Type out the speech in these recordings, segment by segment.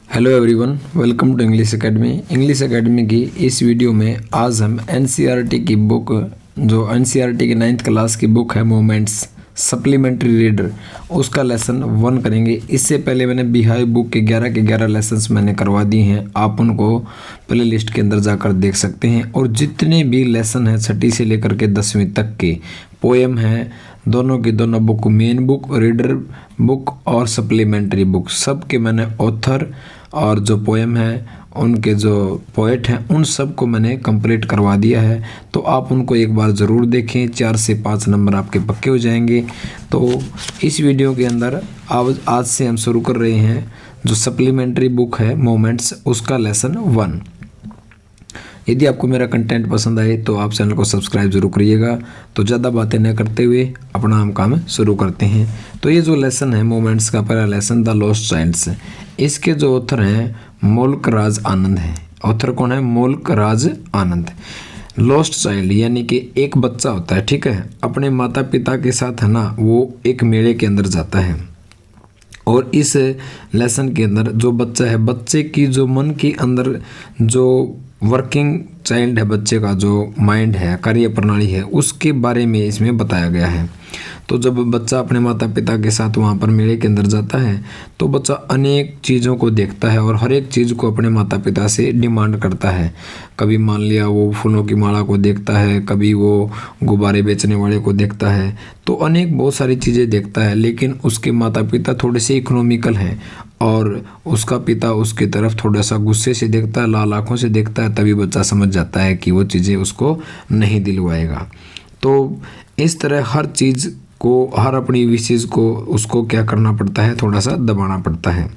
Hello everyone, welcome to English academy. English academy की इस video में आज हम एनसीईआरटी की बुक, जो एनसीईआरटी की 9th क्लास की बुक है मोमेंट्स सप्लीमेंट्री रीडर, उसका लेसन 1 करेंगे। इससे पहले मैंने बिहाई बुक के 11 के 11 लेसन्स मैंने करवा दिए हैं, आप उनको प्ले लिस्ट के अंदर जाकर देख सकते हैं। और जितने भी लेसन हैं 6ठी से लेकर के 10वीं तक के पोएम हैं, दोनों की दोनों book, main book, reader book और सप्लीमेंट्री बुक, सब के मैंने ऑथर और जो पोएम है उनके जो पोएट हैं उन सब को मैंने कंप्लीट करवा दिया है। तो आप उनको एक बार ज़रूर देखें, 4 से 5 नंबर आपके पक्के हो जाएंगे। तो इस वीडियो के अंदर आज से हम शुरू कर रहे हैं जो सप्लीमेंट्री बुक है मोमेंट्स, उसका लेसन 1। यदि आपको मेरा कंटेंट पसंद आए तो आप चैनल को सब्सक्राइब जरूर करिएगा। तो ज़्यादा बातें न करते हुए अपना हम काम शुरू करते हैं। तो ये जो लेसन है मोमेंट्स का पहला लेसन, द लॉस्ट चाइल्ड्स, इसके जो ऑथर हैं मोल्क राज आनंद हैं। ऑथर कौन है? मोल्क राज आनंद। लॉस्ट चाइल्ड यानी कि एक बच्चा होता है, ठीक है, अपने माता पिता के साथ है ना, वो एक मेले के अंदर जाता है। और इस लेसन के अंदर जो बच्चा है, बच्चे की जो मन के अंदर जो वर्किंग चाइल्ड है, बच्चे का जो माइंड है, कार्य प्रणाली है, उसके बारे में इसमें बताया गया है। तो जब बच्चा अपने माता पिता के साथ वहाँ पर मेले के अंदर जाता है तो बच्चा अनेक चीज़ों को देखता है और हर एक चीज़ को अपने माता पिता से डिमांड करता है। कभी मान लिया वो फूलों की माला को देखता है, कभी वो गुब्बारे बेचने वाले को देखता है, तो अनेक बहुत सारी चीज़ें देखता है। लेकिन उसके माता पिता थोड़े से इकोनॉमिकल हैं और उसका पिता उसकी तरफ थोड़ा सा गुस्से से देखता है, लाल आँखों से देखता है। तभी बच्चा समझ जाता है कि वो चीज़ें उसको नहीं दिलवाएगा। तो इस तरह हर चीज़ को, हर अपनी विशेष को उसको क्या करना पड़ता है, थोड़ा सा दबाना पड़ता है।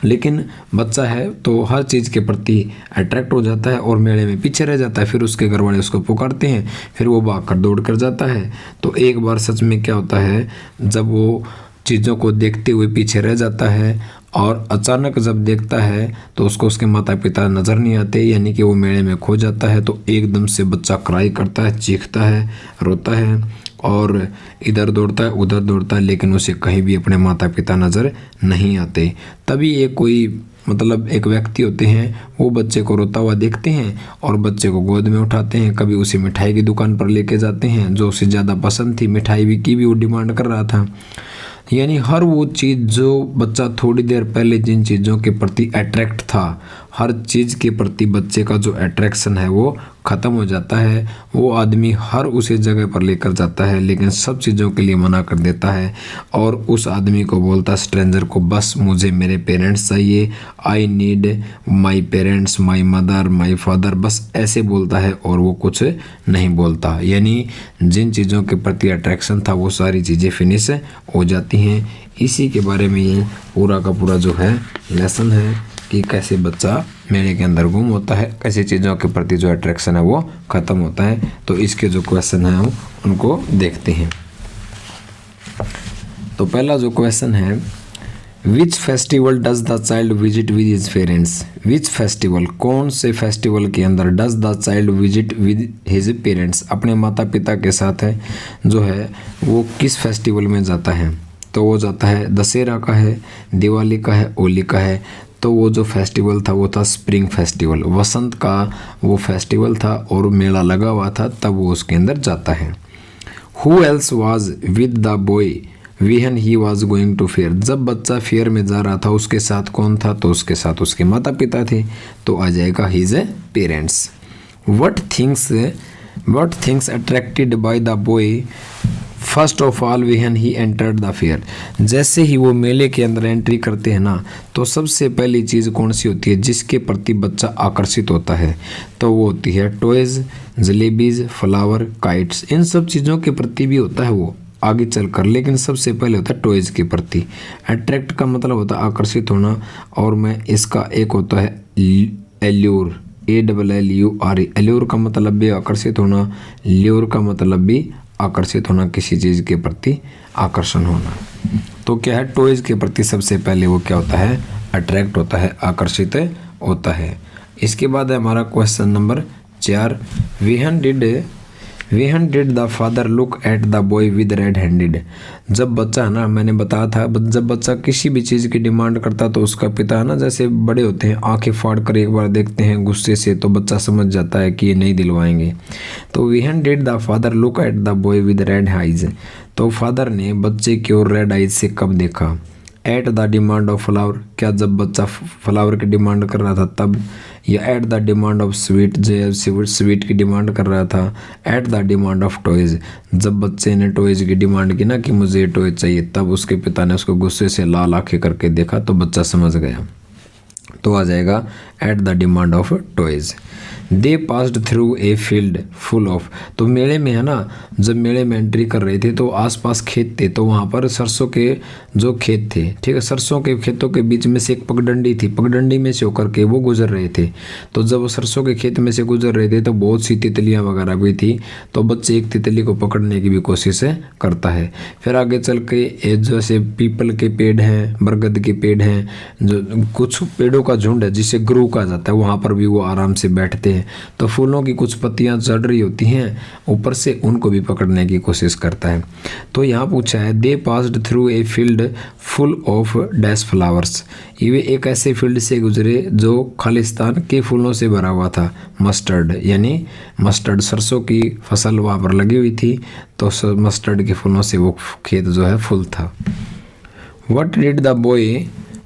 लेकिन बच्चा है तो हर चीज़ के प्रति अट्रैक्ट हो जाता है और मेले में पीछे रह जाता है। फिर उसके घर वाले उसको पुकारते हैं, फिर वो भागकर दौड़ कर जाता है। तो एक बार सच में क्या होता है, जब वो चीज़ों को देखते हुए पीछे रह जाता है और अचानक जब देखता है तो उसको उसके माता पिता नज़र नहीं आते, यानी कि वो मेले में खो जाता है। तो एकदम से बच्चा क्राई करता है, चीखता है, रोता है और इधर दौड़ता है उधर दौड़ता है, लेकिन उसे कहीं भी अपने माता पिता नज़र नहीं आते। तभी एक एक व्यक्ति होते हैं, वो बच्चे को रोता हुआ देखते हैं और बच्चे को गोद में उठाते हैं। कभी उसे मिठाई की दुकान पर लेके जाते हैं जो उसे ज़्यादा पसंद थी, मिठाई भी की भी वो डिमांड कर रहा था। यानी हर वो चीज़ जो बच्चा थोड़ी देर पहले जिन चीज़ों के प्रति अट्रैक्ट था, हर चीज़ के प्रति बच्चे का जो अट्रैक्शन है वो ख़त्म हो जाता है। वो आदमी हर उसे जगह पर लेकर जाता है, लेकिन सब चीज़ों के लिए मना कर देता है और उस आदमी को बोलता है, स्ट्रेंजर को, बस मुझे मेरे पेरेंट्स चाहिए, I need my parents, my mother, my father, बस ऐसे बोलता है और वो कुछ नहीं बोलता। यानी जिन चीज़ों के प्रति अट्रैक्शन था वो सारी चीज़ें फिनिश हो जाती हैं। इसी के बारे में ये पूरा का पूरा जो है लेसन है कि कैसे बच्चा मेले के अंदर गुम होता है, कैसे चीज़ों के प्रति जो अट्रैक्शन है वो ख़त्म होता है। तो इसके जो क्वेश्चन है हम उनको देखते हैं। तो पहला जो क्वेश्चन है, which festival does the child visit with his parents? Which festival, कौन से फेस्टिवल के अंदर does the child visit with his parents, अपने माता पिता के साथ है जो है वो किस फेस्टिवल में जाता है? तो वो जाता है दशहरा का है, दिवाली का है, होली का है। तो वो जो फेस्टिवल था वो था स्प्रिंग फेस्टिवल, वसंत का वो फेस्टिवल था और मेला लगा हुआ था, तब वो उसके अंदर जाता है। Who else was with the boy when he was going to fair? जब बच्चा फेयर में जा रहा था उसके साथ कौन था? तो उसके साथ उसके माता पिता थे, तो आ जाएगा his parents. What things attracted by the boy first of all when he entered the fair? जैसे ही वो मेले के अंदर एंट्री करते हैं ना, तो सबसे पहली चीज़ कौन सी होती है जिसके प्रति बच्चा आकर्षित होता है? तो वो होती है टॉयज़, जलेबीज, फ्लावर, काइट्स। इन सब चीज़ों के प्रति भी होता है वो आगे चलकर, लेकिन सबसे पहले होता है टॉयज़ के प्रति। अट्रैक्ट का मतलब होता है आकर्षित होना, और मैं इसका एक होता है एल्यूर, ALLURE। एल्यूर का मतलब भी आकर्षित होना, ल्यूर का मतलब भी आकर्षित होना, किसी चीज़ के प्रति आकर्षण होना। तो क्या है, टॉयज़ के प्रति सबसे पहले वो क्या होता है, अट्रैक्ट होता है, आकर्षित होता है। इसके बाद है हमारा question number 4, when did When did the father look at the boy with red handed? जब बच्चा है ना, मैंने बताया था जब बच्चा किसी भी चीज़ की डिमांड करता तो उसका पिता है ना, जैसे बड़े होते हैं आंखें फाड़ कर एक बार देखते हैं गुस्से से, तो बच्चा समझ जाता है कि ये नहीं दिलवाएंगे। तो when did the father look at the boy with red eyes? तो फादर ने बच्चे की ओर रेड आइज से कब देखा? At the demand of flower, क्या जब बच्चा फ्लावर की डिमांड कर रहा था तब, या at the demand of sweet, जो स्वीट की डिमांड कर रहा था, at the demand of toys, जब बच्चे ने टॉयज़ की डिमांड की ना कि मुझे टॉय चाहिए, तब उसके पिता ने उसको गुस्से से लाल आंखें करके देखा तो बच्चा समझ गया। तो आ जाएगा at the demand of toys. They passed through a field full of, तो मेले में है ना, जब मेले में एंट्री कर रहे थे तो आसपास खेत थे, तो वहाँ पर सरसों के जो खेत थे, ठीक है, सरसों के खेतों के बीच में से एक पगडंडी थी, पगडंडी में से होकर के वो गुजर रहे थे। तो जब वो सरसों के खेत में से गुजर रहे थे तो बहुत सी तितलियाँ वगैरह भी थी, तो बच्चे एक तितली को पकड़ने की भी कोशिश करता है। फिर आगे चल के जैसे पीपल के पेड़ हैं, बरगद के पेड़ हैं, जो कुछ पेड़ों का झुंड है जिसे ग्रू कहा जाता है, वहाँ पर भी वो आराम से बैठते हैं। तो फूलों की कुछ पत्तियां चढ़ रही होती हैं ऊपर से, उनको भी पकड़ने की कोशिश करता है। तो यहाँ पूछा है they passed through a field full of dash flowers, ये एक ऐसे फील्ड से गुजरे जो खालिस्तान के फूलों से भरा हुआ था। मस्टर्ड, यानी मस्टर्ड सरसों की फसल वहाँ पर लगी हुई थी, तो मस्टर्ड के फूलों से वो खेत जो है फुल था।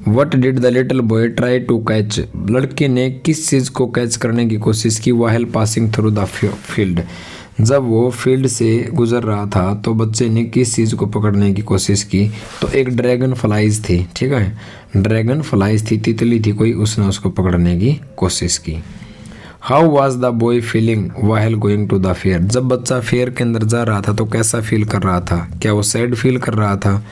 What did the little boy try to catch, लड़के ने किस चीज़ को कैच करने की कोशिश की? While passing through the field, जब वो फील्ड से गुजर रहा था तो बच्चे ने किस चीज़ को पकड़ने की कोशिश की? तो एक ड्रैगन फ्लाइज थी, ठीक है, ड्रैगन फ्लाइज थी, तितली थी कोई, उसने उसको पकड़ने की कोशिश की। How was the boy feeling while going to the fair, जब बच्चा फेयर के अंदर जा रहा था तो कैसा फील कर रहा था? क्या वो सैड फील कर रहा था,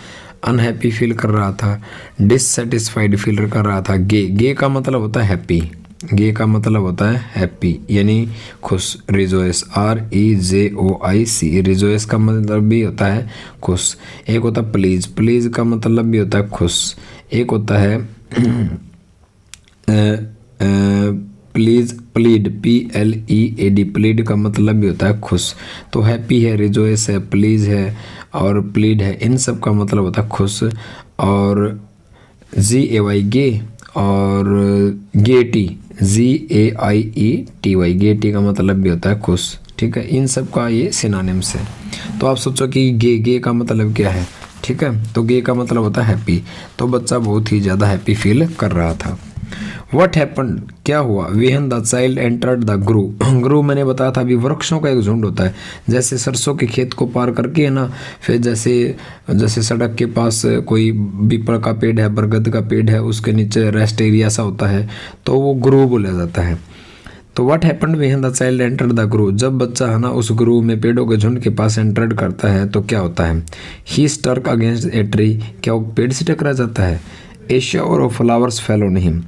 अनहैप्पी फील कर रहा था, डिससेटिस्फाइड फील कर रहा था? गे का मतलब होता है हैप्पी, गे का मतलब होता है हैप्पी यानी खुश, रिजोइस, REJOIC, रिजोइस का मतलब भी होता है खुश। एक होता है प्लीज, प्लीज का मतलब भी होता है खुश। एक होता है प्लीज, प्लीड, PLEAD, प्लीड का मतलब भी होता है खुश। तो हैप्पी है, रिजोइस है, प्लीज है और प्लीड है, इन सब का मतलब होता है खुश। और GAY गे और गेटी, GAIETY, गेटी का मतलब भी होता है खुश, ठीक है, इन सब का ये सिनोनिम्स है। तो आप सोचो कि गे का मतलब क्या है, ठीक है, तो गे का मतलब होता है हैप्पी। तो बच्चा बहुत ही ज़्यादा हैप्पी फील कर रहा था। What happened, क्या हुआ? When the child entered the ग्रू मैंने बताया था अभी, वृक्षों का एक झुंड होता है, जैसे सरसों के खेत को पार करके है ना, फिर जैसे सड़क के पास कोई पीपल का पेड़ है, बरगद का पेड़ है, उसके नीचे रेस्ट एरिया सा होता है, तो वो ग्रू बोला जाता है। तो what happened when the child entered the grove, जब बच्चा है ना उस ग्रू में पेड़ों के झुंड के पास एंटर्ड करता है तो क्या होता है? He struck against a tree, क्या वो पेड़ से टकरा जाता है? A shower of flowers fell on him,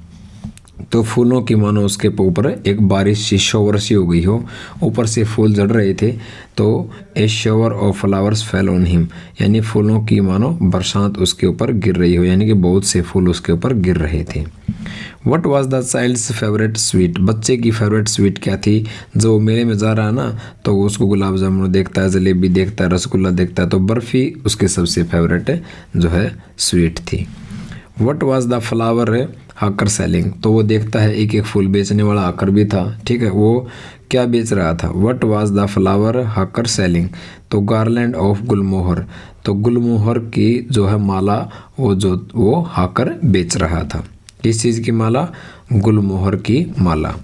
तो फूलों की मानो उसके ऊपर एक बारिश सी, शोवर सी हो गई हो, ऊपर से फूल झड़ रहे थे, तो a shower of flowers fell on him, यानी फूलों की मानो बरसात उसके ऊपर गिर रही हो, यानी कि बहुत से फूल उसके ऊपर गिर रहे थे। What was the child's favourite sweet, बच्चे की फेवरेट स्वीट क्या थी? जो मेले में जा रहा है ना तो उसको गुलाब जामुन देखता है, जलेबी देखता है, रसगुल्ला देखता है, तो बर्फ़ी उसके सबसे फेवरेट जो है स्वीट थी। What was the flower hawker selling, तो वो देखता है एक एक फूल बेचने वाला हाकर भी था, ठीक है, वो क्या बेच रहा था? What was the flower hawker selling, तो गार्लैंड ऑफ गुलमोहर, तो गुलमोहर की जो है माला वो हाकर बेच रहा था। किस चीज़ की माला? गुलमोहर की माला।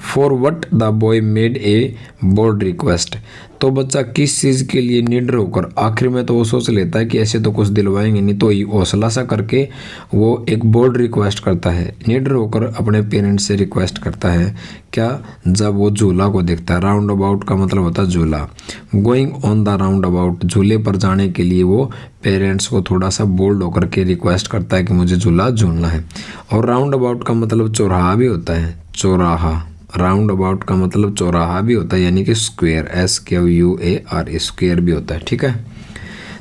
For what the boy made a bold request, तो बच्चा किस चीज़ के लिए निडर होकर, आखिर में तो वो सोच लेता है कि ऐसे तो कुछ दिलवाएंगे नहीं, तो हौसला सा करके वो एक बोल्ड रिक्वेस्ट करता है, निडर होकर अपने पेरेंट्स से रिक्वेस्ट करता है। क्या? जब वो झूला को देखता है, राउंड अबाउट का मतलब होता है झूला, going on the round about, झूले पर जाने के लिए वो पेरेंट्स को थोड़ा सा बोल्ड होकर के रिक्वेस्ट करता है कि मुझे झूला झूलना है। और राउंड अबाउट का मतलब चौराहा भी होता है, चौराहा, राउंड अबाउट का मतलब चौराहा भी होता है, यानी कि स्क्वायर, SQUAR, स्क्वायर भी होता है, ठीक है।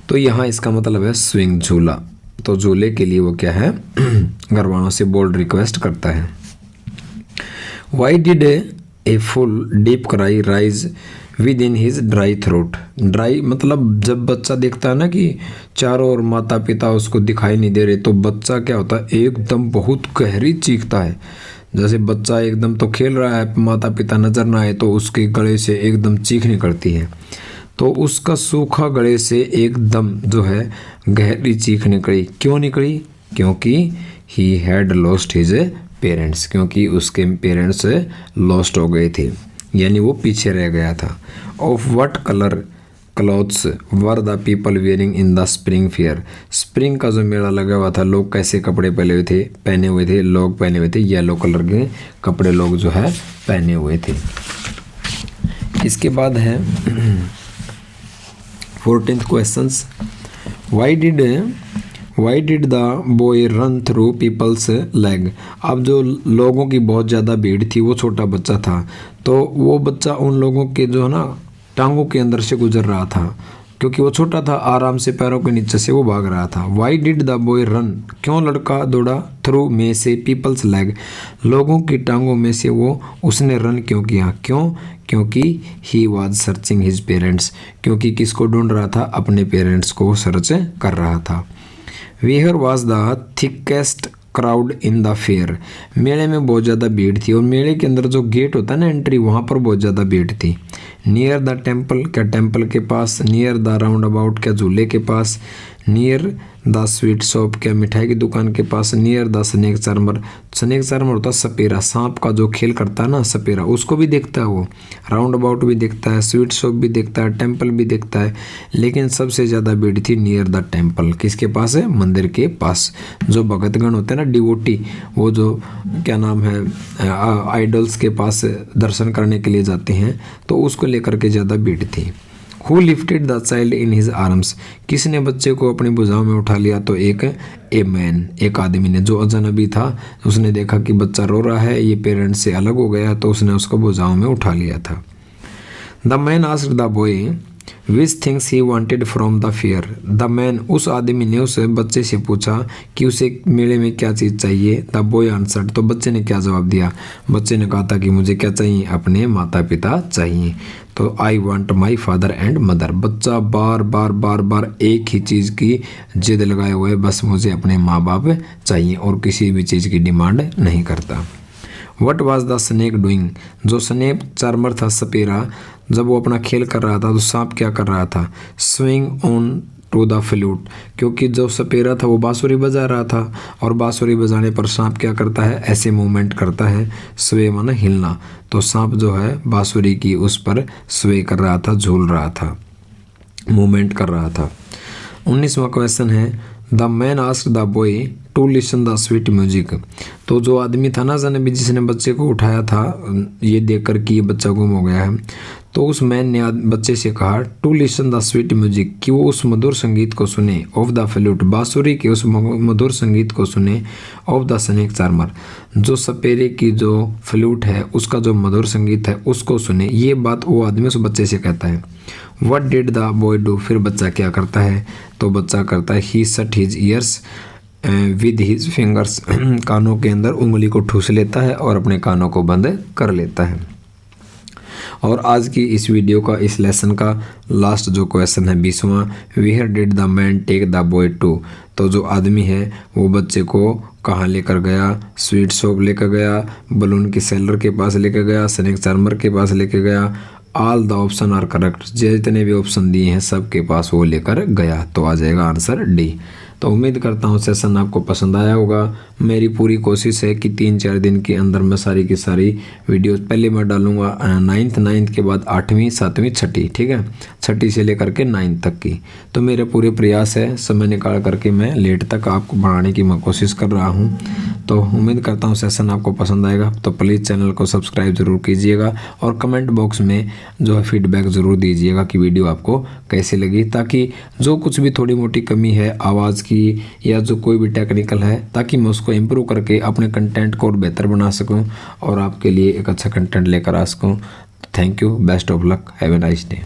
तो यहाँ इसका मतलब है स्विंग, झूला, तो झूले के लिए वो क्या है घर वालों से बोल्ड रिक्वेस्ट करता है। Why did a full deep cry rise with in his dry throat. Dry मतलब जब बच्चा देखता है ना कि चारों ओर माता पिता उसको दिखाई नहीं दे रहे, तो बच्चा क्या होता है, एकदम बहुत गहरी चीखता है। जैसे बच्चा एकदम तो खेल रहा है, माता पिता नजर ना आए, तो उसके गले से एकदम चीख निकलती है। तो उसका सूखा गले से एकदम जो है गहरी चीख निकली। क्यों निकली? क्योंकि he had lost his parents, क्योंकि उसके पेरेंट्स लॉस्ट हो गए थे, यानी वो पीछे रह गया था। Of what colour clothes were the people wearing in the spring fair. Spring का जो मेला लगा हुआ था, लोग कैसे कपड़े पहने हुए थे? लोग पहने हुए थे येलो कलर के कपड़े, लोग जो है पहने हुए थे। इसके बाद है 14th questions. Why did the boy run through people's leg. अब जो लोगों की बहुत ज़्यादा भीड़ थी, वो छोटा बच्चा था, तो वो बच्चा उन लोगों के जो है ना टांगों के अंदर से गुजर रहा था, क्योंकि वो छोटा था, आराम से पैरों के नीचे से वो भाग रहा था। Y did the boy run, क्यों लड़का दौड़ा? थ्रू में से पीपल्स लेग, लोगों की टांगों में से वो उसने रन क्यों किया? क्यों? क्योंकि he was searching his parents, क्योंकि किसको ढूंढ रहा था? अपने पेरेंट्स को सर्च कर रहा था। Where was the thickest crowd in the fair, मेले में बहुत ज़्यादा भीड़ थी, और मेले के अंदर जो गेट होता है ना एंट्री, वहाँ पर बहुत ज़्यादा भीड़ थी। नियर द टेम्पल, क्या टेम्पल के पास? नियर द राउंड अबाउट, क्या झूले के पास? नियर द स्वीट शॉप, क्या मिठाई की दुकान के पास? Near the snake charmer, snake charmer होता है सपेरा, सांप का जो खेल करता है ना सपेरा, उसको भी देखता है वो। राउंड अबाउट भी देखता है, स्वीट शॉप भी देखता है, टेम्पल भी देखता है, लेकिन सबसे ज़्यादा भीड़ थी नियर द टेम्पल। किसके पास है? मंदिर के पास। जो भगतगण होते हैं ना, डिवोटी, वो जो क्या नाम है आइडल्स के पास दर्शन करने के लिए जाते हैं, तो उसको लेकर के ज़्यादा भीड़ थी। Who lifted the child in his arms, किसने बच्चे को अपनी भुजाओं में उठा लिया? तो एक मैन, एक आदमी ने, जो अजनबी था, उसने देखा कि बच्चा रो रहा है, ये पेरेंट्स से अलग हो गया, तो उसने उसको भुजाओं में उठा लिया था। The man asked the boy which things he wanted from the fair. The man, उस आदमी ने उस बच्चे से पूछा कि उसे मेले में क्या चीज़ चाहिए। द बॉय आंसर्ड, तो बच्चे ने क्या जवाब दिया? बच्चे ने कहा था कि मुझे क्या चाहिए? अपने माता पिता चाहिए। तो I want my father and mother. बच्चा बार बार बार बार एक ही चीज़ की जिद लगाए हुए, बस मुझे अपने माँ बाप चाहिए, और किसी भी चीज़ की डिमांड नहीं करता। What was the snake doing, जो स्नेक चार्मर था सपेरा, जब वो अपना खेल कर रहा था, तो सांप क्या कर रहा था? Swing on to the flute, क्योंकि जो सपेरा था वो बांसुरी बजा रहा था, और बांसुरी बजाने पर सांप क्या करता है? ऐसे मूवमेंट करता है, स्वे माना हिलना। तो सांप जो है बांसुरी की उस पर स्वे कर रहा था, झूल रहा था, मूवमेंट कर रहा था। 19वां क्वेश्चन है the man asked the boy to listen the sweet music. तो जो आदमी था ना जनबी, जिसने बच्चे को उठाया था, ये देखकर कि ये बच्चा गुम हो गया है, तो उस मैन ने बच्चे से कहा to listen the sweet music, कि वो उस मधुर संगीत को सुने। ऑफ द फ्लूट, बांसुरी के उस मधुर संगीत को सुने। ऑफ द स्नेक चार्मर, जो सपेरे की जो फ्लूट है उसका जो मधुर संगीत है उसको सुने। ये बात वो आदमी उस बच्चे से कहता है। What did the boy do, फिर बच्चा क्या करता है? तो बच्चा करता है ही सट his years with his fingers, कानों के अंदर उंगली को ठूस लेता है और अपने कानों को बंद कर लेता है। और आज की इस वीडियो का, इस लेसन का लास्ट जो क्वेश्चन है 20वां, where did the man take the boy to. तो जो आदमी है वो बच्चे को कहाँ लेकर गया? स्वीट शॉप लेकर गया, बलून की सेलर के पास लेकर गया, स्नेक चार्मर के पास लेकर गया। All the option are correct, जितने भी ऑप्शन दिए हैं सबके पास वो लेकर गया, तो आ जाएगा आंसर डी। तो उम्मीद करता हूँ सेशन आपको पसंद आया होगा। मेरी पूरी कोशिश है कि 3-4 दिन के अंदर मैं सारी की सारी वीडियोस पहले मैं डालूंगा 9th के बाद 8वीं 7वीं 6ठी, ठीक है, 6ठी से लेकर के 9th तक की। तो मेरे पूरे प्रयास है, समय निकाल करके मैं लेट तक आपको बढ़ाने की मैं कोशिश कर रहा हूँ। तो उम्मीद करता हूँ सेशन आपको पसंद आएगा। तो प्लीज़ चैनल को सब्सक्राइब ज़रूर कीजिएगा, और कमेंट बॉक्स में जो है फीडबैक ज़रूर दीजिएगा कि वीडियो आपको कैसी लगी, ताकि जो कुछ भी थोड़ी मोटी कमी है आवाज़ की या जो कोई भी टेक्निकल है, ताकि मैं उसको इम्प्रूव करके अपने कंटेंट को और बेहतर बना सकूं और आपके लिए एक अच्छा कंटेंट लेकर आ सकूं। Thank you, best of luck, have a nice day.